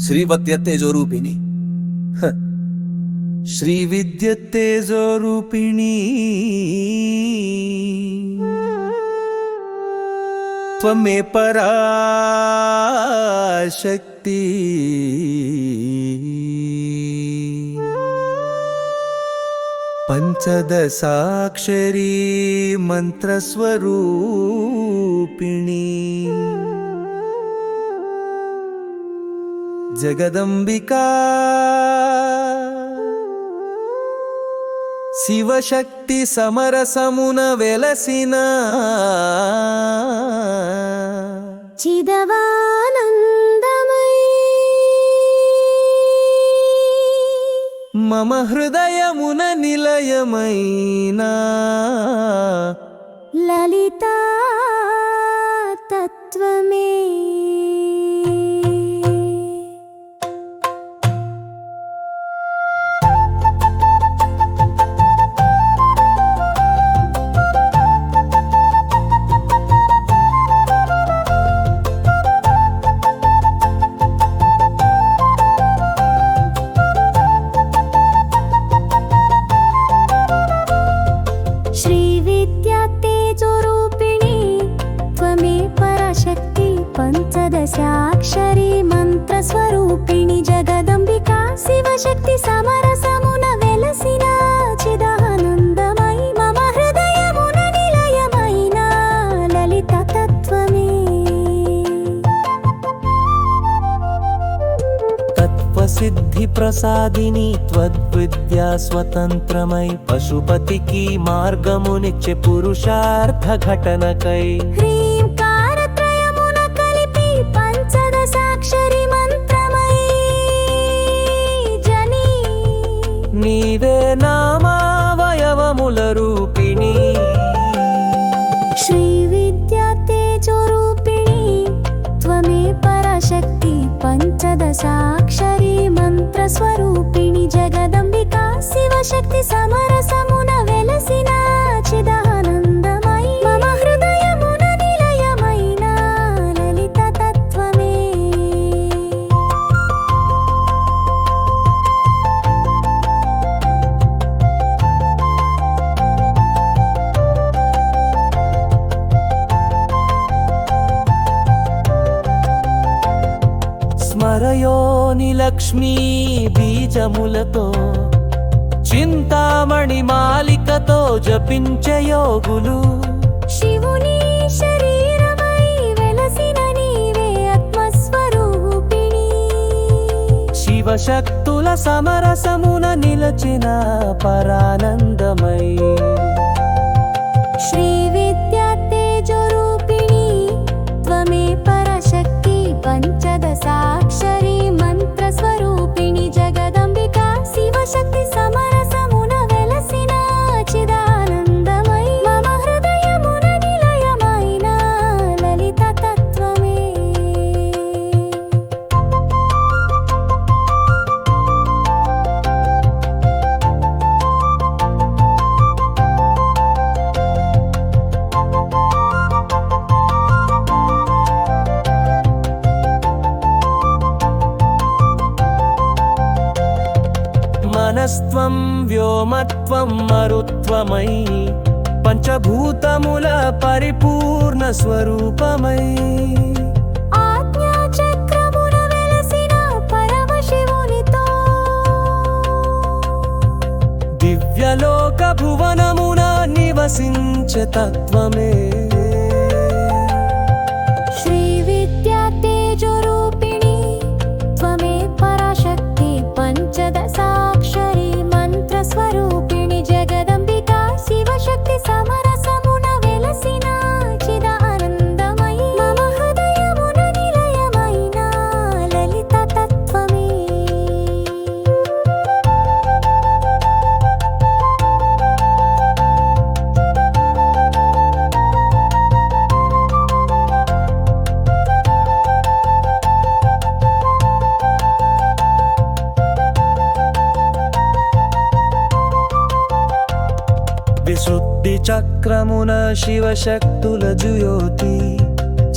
श्रीवद्यतेजोरूपिणी श्रीविद्यतेजोरूपिणी त्वमे पराशक्ति पंचदशाक्षरी मंत्रस्वरूपिणी जगदंबिका शिवशक्ति समरसमुन वेलसिना चिदवानंदमयी मम हृदयमुन निलयमयिना ललिता तत्त्वमे पंचदशाक्षरी मंत्रस्वरूपिणी जगदंबिका शिवशक्ति समरसमुन वेलसिना चिदानंदमयी मम हृदयमुन निलयमयिना ललिता तत्त्वमे तत्त्वसिद्धि प्रसादिनी त्वद्विद्या स्वतंत्रमयी पशुपतिकी मार्गमुनिच्चे पुरुषार्थ घटनकै पंचदशाक्षरी मंत्रमयी जनी नीवे नामावयवमुल रूपिणी श्रीविद्यातेजोरूपिणी त्वमे पराशक्ति पंचदशाक्षरी मंत्रस्वरूपिणी जगदंबिका शिवशक्ति समरसमुन वेलसिना चिदानंदमयी मम हृदयमुन निलयमयिना ललिता तत्त्वमे స్మరయోని లక్ష్మీ బీజములతో చింతామణి మాలికతో జపించే యోగులు శివుని శరీరమై వెలసిన నీవే ఆత్మస్వరూపిణి శివశక్తుల సమరసమున నిలచిన పరానందమై श्रीविद्यातेजोरूपिणी त्वमे पराशक्ति पंचदशाक्षरी मंत्रस्वरूपिणी जगदंबिका शिवशक्ति समरसमुन वेलसिना चिदानंदमयी मम हृदयमुन निलयमयिना ललिता तत्त्वमे మనస్త్వం వ్యోమత్వం మరుత్వమై పంచభూతముల పరిపూర్ణ స్వరూపమై ఆజ్ఞాచక్రమున వెలసిన పరమశివునితో దివ్యలోక భువనమున నివసించే తత్వమే श्रीविद्यातेजोरूपिणी त्वमे पराशक्ति पंचदशाक्षरी मंत्रस्वरूपिणी जगदंबिका शिवशक्ति समरसमुन वेलसिना चिदानंदमयी मम हृदयमुन निलयमयिना ललिता तत्त्वमे విశుద్ధి చక్రమున శివశక్తుల జ్యోతి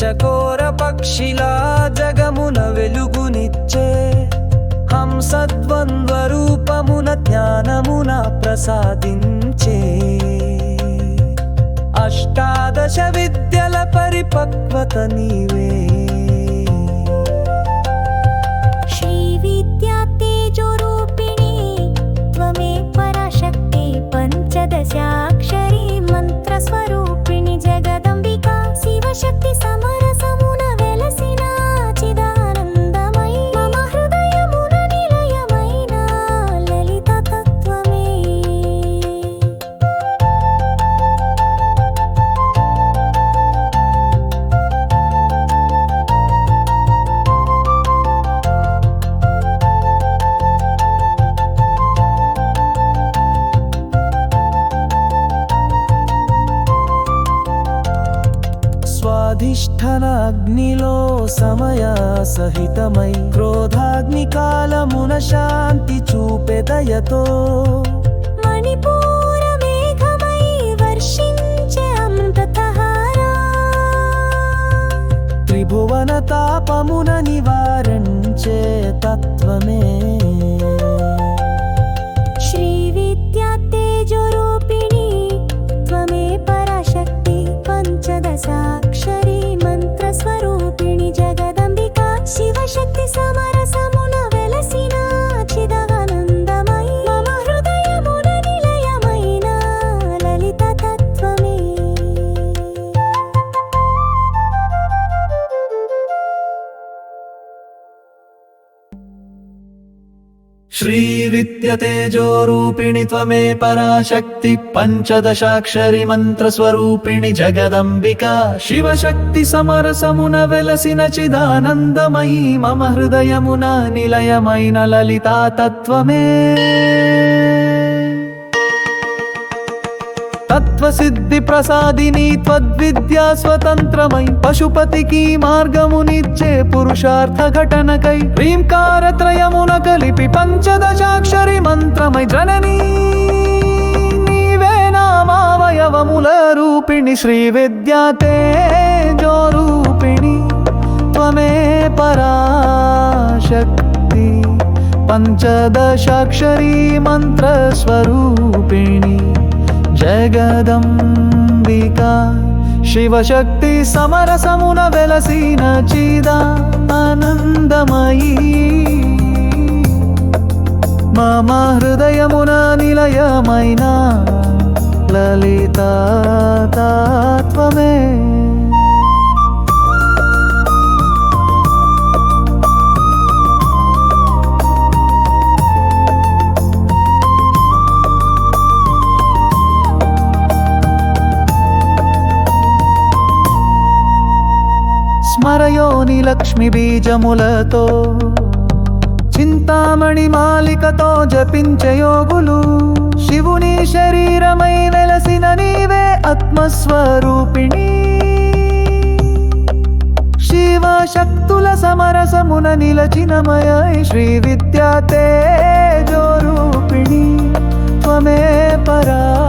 చకోర పక్షిలా జగమున వెలుగునిచ్చే హంసద్వంద్వ రూపమున జ్ఞానమున ప్రసాదించే అష్టాదశ విద్యల పరిపక్వత నీవే శ్రీ విద్యా తేజోరూపిణి త్వమే పరాశక్తి పంచదశాక్షరీ మంత్రస్వరూపిణి జగదంబికా శివశక్తి సమరసమున వెలసిన చిదానందమయి మమ హృదయమున నిలయమైన లలిత తత్వమే స్వాధిష్ఠన అగ్నిలో సమయ సహితమై క్రోధాగ్ని కాలమున శాంతి చూపెదయతో మణిపూర మేఘమై వర్షించే అమృతహారా త్రిభువన తాపమున నివారించే తత్వమే శ్రీ విద్యా తేజోరూపిణి త్వమే పరాశక్తి పంచదశాక్షరీ మంత్రస్వరూపిణి జగదంబికా శివశక్తి సమరసమున వెలసిన చిదానందమయి మమ హృదయమున నిలయమైన లలిత తత్వమే श्रीविद्यतेजोरूपिणि त्वमे पराशक्ति पञ्चदशाक्षरि मन्त्रस्वरूपिणि जगदम्बिका शिवशक्ति समरसमुन वेलसिन चिदानन्दमयी मम हृदयमुन निलयमैन ललिता तत्त्वमे తత్వసిద్ధి ప్రసాదిని త్వద్విద్యా స్వతంత్రమై పశుపతికి మార్గమునిచ్చే పురుషార్థ ఘటనకై హ్రీంకార త్రయమున కలిపి పంచదశాక్షరి మంత్రమై జననీ నీవే నామావయవముల రూపిణి శ్రీ విద్యా తేజోరూపిణి త్వమే పరాశక్తి పంచదశాక్షరీ మంత్రస్వరూపిణి జగదంబికా శివశక్తి సమరసమున వెలసిన చిదానందమయీ మమ హృదయమున నిలయమైన లలిత తత్వమే స్మరయోని లక్ష్మి బీజములతో చింతామణి మాలికతో జపించే యోగులు శివుని శరీరమై వెలసిన నీవే ఆత్మస్వరూపిణి శివశక్తుల సమరసమున నిలచినమయ శ్రీ విద్యా తేజోరూపిణి త్వమే పరాశక్తి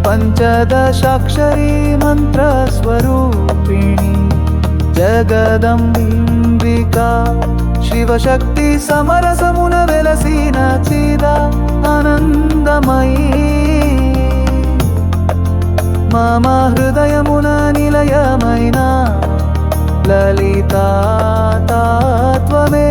పంచదశాక్షరీ మంత్రస్వరూపిణి జగదంబికా శివశక్తి సమరసమున వెలసిన చిదానందమయీ మమ హృదయమున నిలయమైన లలితా తత్వమే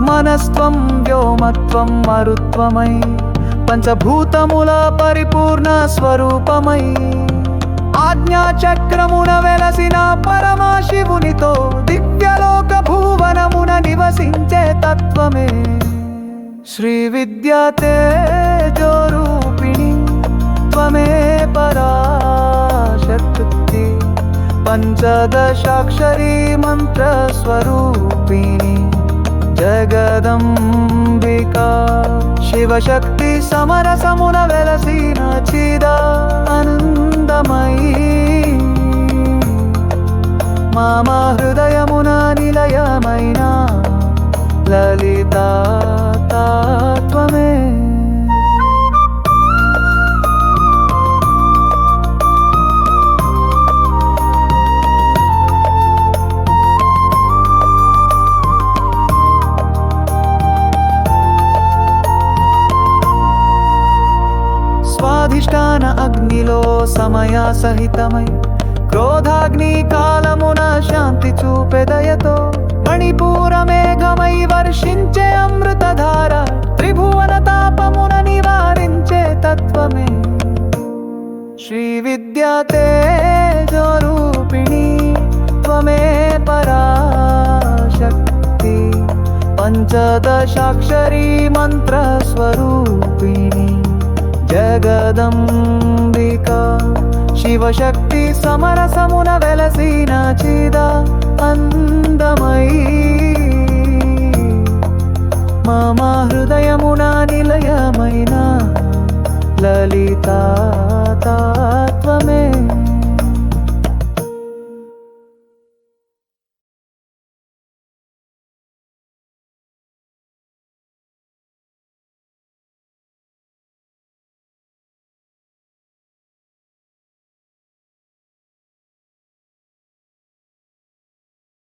మనస్త్వం వ్యోమత్వం మరుత్వమై పంచభూతముల పరిపూర్ణ స్వరూపమై ఆజ్ఞాచక్రమున వెలసిన పరమశివునితో దివ్యలోక భువనమున నివసించే తత్వమే శ్రీ విద్యా తేజోరూపిణి త్వమే పరాశక్తి పంచదశాక్షరీ మంత్రస్వరూపిణి జగదంబికా శివశక్తి సమరసమున వెలసిన చిదానందమయీ లలితా తత్వమే స్వాధిష్టాన అగ్నిలో సమయ సహితమై క్రోధాగ్ని కాలమున శాంతి చూపెదయతో మణిపూర మేఘమై వర్షించే అమృతధార త్రిభువన తాపమున నివారించే తత్వమే శ్రీ విద్యా తేజోరూపిణి త్వమే పరాశక్తి పంచదశాక్షరీ మంత్ర స్వరూపిణి జగదంబికా శివశక్తి సమరసమున వెలసిన చిద అందమై మమ హృదయమున నిలయమైన లలితా తత్వమే